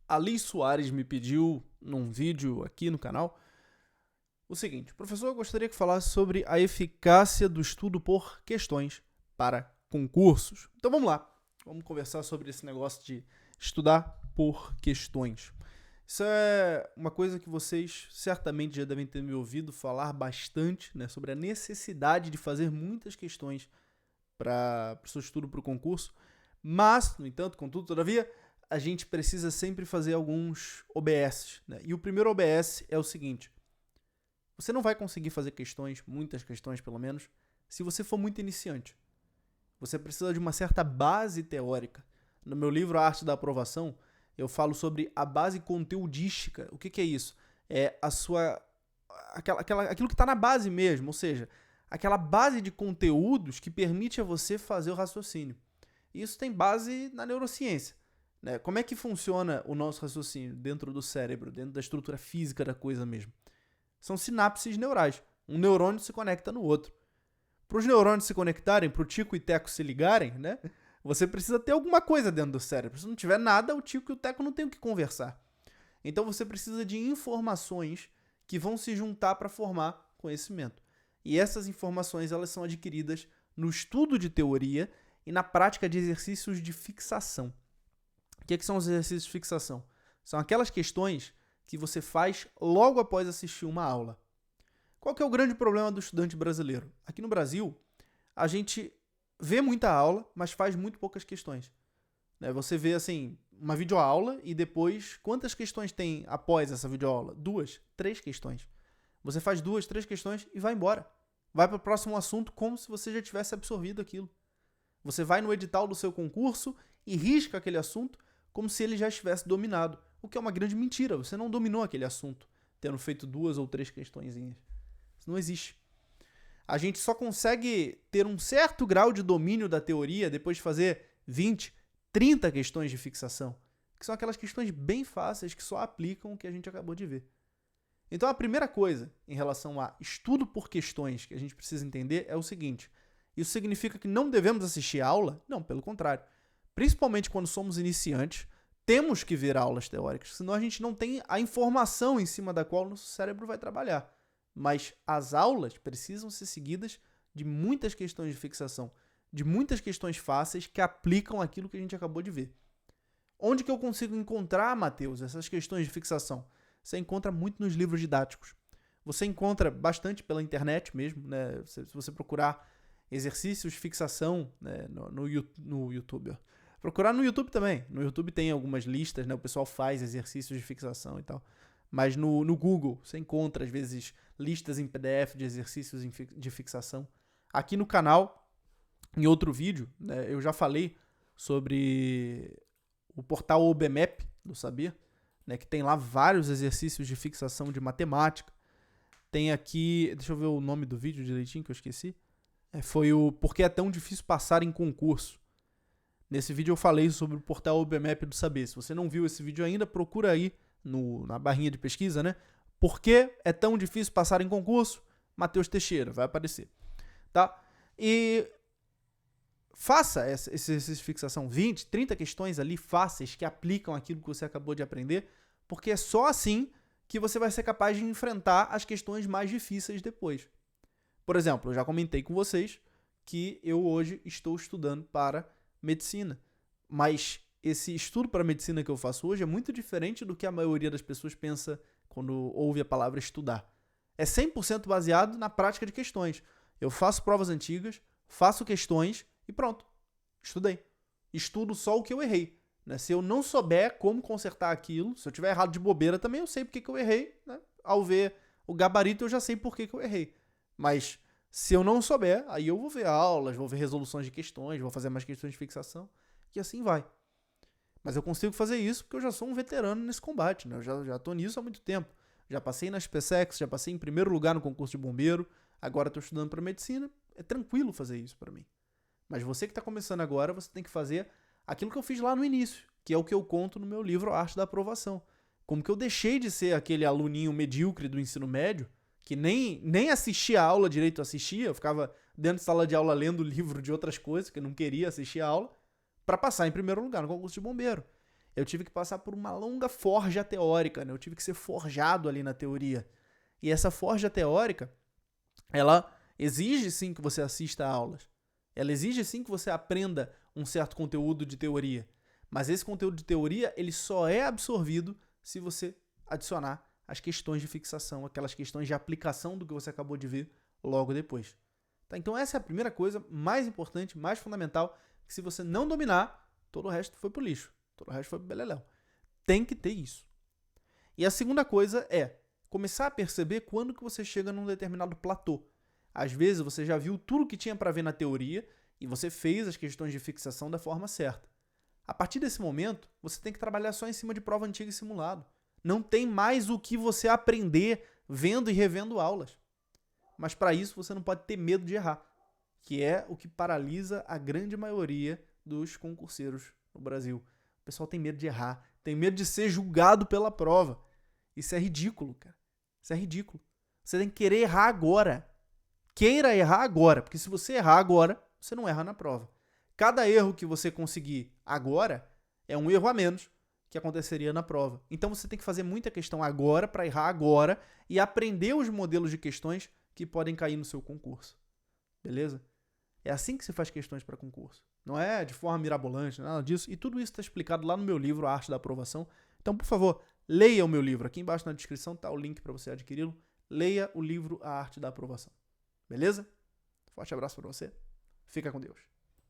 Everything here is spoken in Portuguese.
A Liz Soares me pediu, num vídeo aqui no canal, o seguinte: professor, eu gostaria que falasse sobre a eficácia do estudo por questões para concursos. Então vamos lá, vamos conversar sobre esse negócio de estudar por questões. Isso é uma coisa que vocês certamente já devem ter me ouvido falar bastante, né, sobre a necessidade de fazer muitas questões para o seu estudo para o concurso. Mas, no entanto, contudo, todavia, a gente precisa sempre fazer alguns OBS, né? E o primeiro OBS é o seguinte: você não vai conseguir fazer questões, muitas questões pelo menos, se você for muito iniciante. Você precisa de uma certa base teórica. No meu livro A Arte da Aprovação, eu falo sobre a base conteudística. O que é isso? É a sua aquilo que está na base mesmo, ou seja, aquela base de conteúdos que permite a você fazer o raciocínio. Isso tem base na neurociência, né? Como é que funciona o nosso raciocínio dentro do cérebro, dentro da estrutura física da coisa mesmo? São sinapses neurais. Um neurônio se conecta no outro. Para os neurônios se conectarem, para o Tico e Teco se ligarem, né? Você precisa ter alguma coisa dentro do cérebro. Se não tiver nada, o Tico e o Teco não têm o que conversar. Então você precisa de informações que vão se juntar para formar conhecimento. E essas informações elas são adquiridas no estudo de teoria e na prática de exercícios de fixação. O que são os exercícios de fixação? São aquelas questões que você faz logo após assistir uma aula. Qual que é o grande problema do estudante brasileiro? Aqui no Brasil, a gente vê muita aula, mas faz muito poucas questões. Você vê assim uma videoaula e depois quantas questões tem após essa videoaula? 2, 3 questões. Você faz 2, 3 questões e vai embora. Vai para o próximo assunto como se você já tivesse absorvido aquilo. Você vai no edital do seu concurso e risca aquele assunto como se ele já estivesse dominado. O que é uma grande mentira. Você não dominou aquele assunto tendo feito 2 ou 3 questõezinhas. Isso não existe. A gente só consegue ter um certo grau de domínio da teoria depois de fazer 20, 30 questões de fixação, que são aquelas questões bem fáceis que só aplicam o que a gente acabou de ver. Então a primeira coisa em relação a estudo por questões que a gente precisa entender é o seguinte: isso significa que não devemos assistir aula? Não, pelo contrário. Principalmente quando somos iniciantes, temos que ver aulas teóricas, senão a gente não tem a informação em cima da qual o nosso cérebro vai trabalhar. Mas as aulas precisam ser seguidas de muitas questões de fixação, de muitas questões fáceis que aplicam aquilo que a gente acabou de ver. Onde que eu consigo encontrar, Matheus, essas questões de fixação? Você encontra muito nos livros didáticos. Você encontra bastante pela internet mesmo, né? Se você procurar exercícios de fixação, né, no YouTube. Ó. Procurar no YouTube também. No YouTube tem algumas listas, né? O pessoal faz exercícios de fixação e tal. Mas no Google você encontra, às vezes, listas em PDF de exercícios de fixação. Aqui no canal, em outro vídeo, né, eu já falei sobre o portal OBMap do Saber, né, que tem lá vários exercícios de fixação de matemática. Tem aqui, deixa eu ver o nome do vídeo direitinho que eu esqueci. Foi o Por que é tão difícil passar em concurso. Nesse vídeo eu falei sobre o portal OBMap do Saber. Se você não viu esse vídeo ainda, procura aí na barrinha de pesquisa, né? Por que é tão difícil passar em concurso? Matheus Teixeira, vai aparecer. Tá? E faça esse exercício de fixação 20, 30 questões ali fáceis que aplicam aquilo que você acabou de aprender, porque é só assim que você vai ser capaz de enfrentar as questões mais difíceis depois. Por exemplo, eu já comentei com vocês que eu hoje estou estudando para medicina, mas esse estudo para medicina que eu faço hoje é muito diferente do que a maioria das pessoas pensa quando ouve a palavra estudar. É 100% baseado na prática de questões. Eu faço provas antigas, faço questões e pronto. Estudei. Estudo só o que eu errei. Né? Se eu não souber como consertar aquilo, se eu tiver errado de bobeira também eu sei porque que eu errei. Né? Ao ver o gabarito eu já sei por que eu errei. Mas se eu não souber, aí eu vou ver aulas, vou ver resoluções de questões, vou fazer mais questões de fixação e assim vai. Mas eu consigo fazer isso porque eu já sou um veterano nesse combate, né? Eu já estou nisso há muito tempo. Já passei nas SpaceX, já passei em primeiro lugar no concurso de bombeiro, agora estou estudando para medicina. É tranquilo fazer isso para mim. Mas você que está começando agora, você tem que fazer aquilo que eu fiz lá no início, que é o que eu conto no meu livro A Arte da Aprovação. Como que eu deixei de ser aquele aluninho medíocre do ensino médio, que nem assistia a aula direito, assistia, eu ficava dentro de sala de aula lendo livro de outras coisas, que eu não queria assistir a aula, para passar em primeiro lugar no concurso de bombeiro. eu tive que passar por uma longa forja teórica, né? Eu tive que ser forjado ali na teoria. E essa forja teórica, ela exige sim que você assista a aulas. Ela exige sim que você aprenda um certo conteúdo de teoria. Mas esse conteúdo de teoria, ele só é absorvido se você adicionar as questões de fixação, aquelas questões de aplicação do que você acabou de ver logo depois. Tá? Então essa é a primeira coisa mais importante, mais fundamental, que se você não dominar, todo o resto foi pro lixo. Todo o resto foi pro beleléu. Tem que ter isso. E a segunda coisa é começar a perceber quando que você chega num determinado platô. Às vezes você já viu tudo que tinha para ver na teoria e você fez as questões de fixação da forma certa. A partir desse momento, você tem que trabalhar só em cima de prova antiga e simulado. Não tem mais o que você aprender vendo e revendo aulas. Mas para isso você não pode ter medo de errar, que é o que paralisa a grande maioria dos concurseiros no Brasil. O pessoal tem medo de errar, tem medo de ser julgado pela prova. Isso é ridículo, cara. Isso é ridículo. Você tem que querer errar agora. Queira errar agora, porque se você errar agora, você não erra na prova. Cada erro que você conseguir agora é um erro a menos que aconteceria na prova. Então você tem que fazer muita questão agora para errar agora e aprender os modelos de questões que podem cair no seu concurso. Beleza? É assim que se faz questões para concurso. Não é de forma mirabolante, nada disso. E tudo isso está explicado lá no meu livro, A Arte da Aprovação. Então, por favor, leia o meu livro. Aqui embaixo na descrição está o link para você adquiri-lo. Leia o livro A Arte da Aprovação. Beleza? Forte abraço para você. Fica com Deus.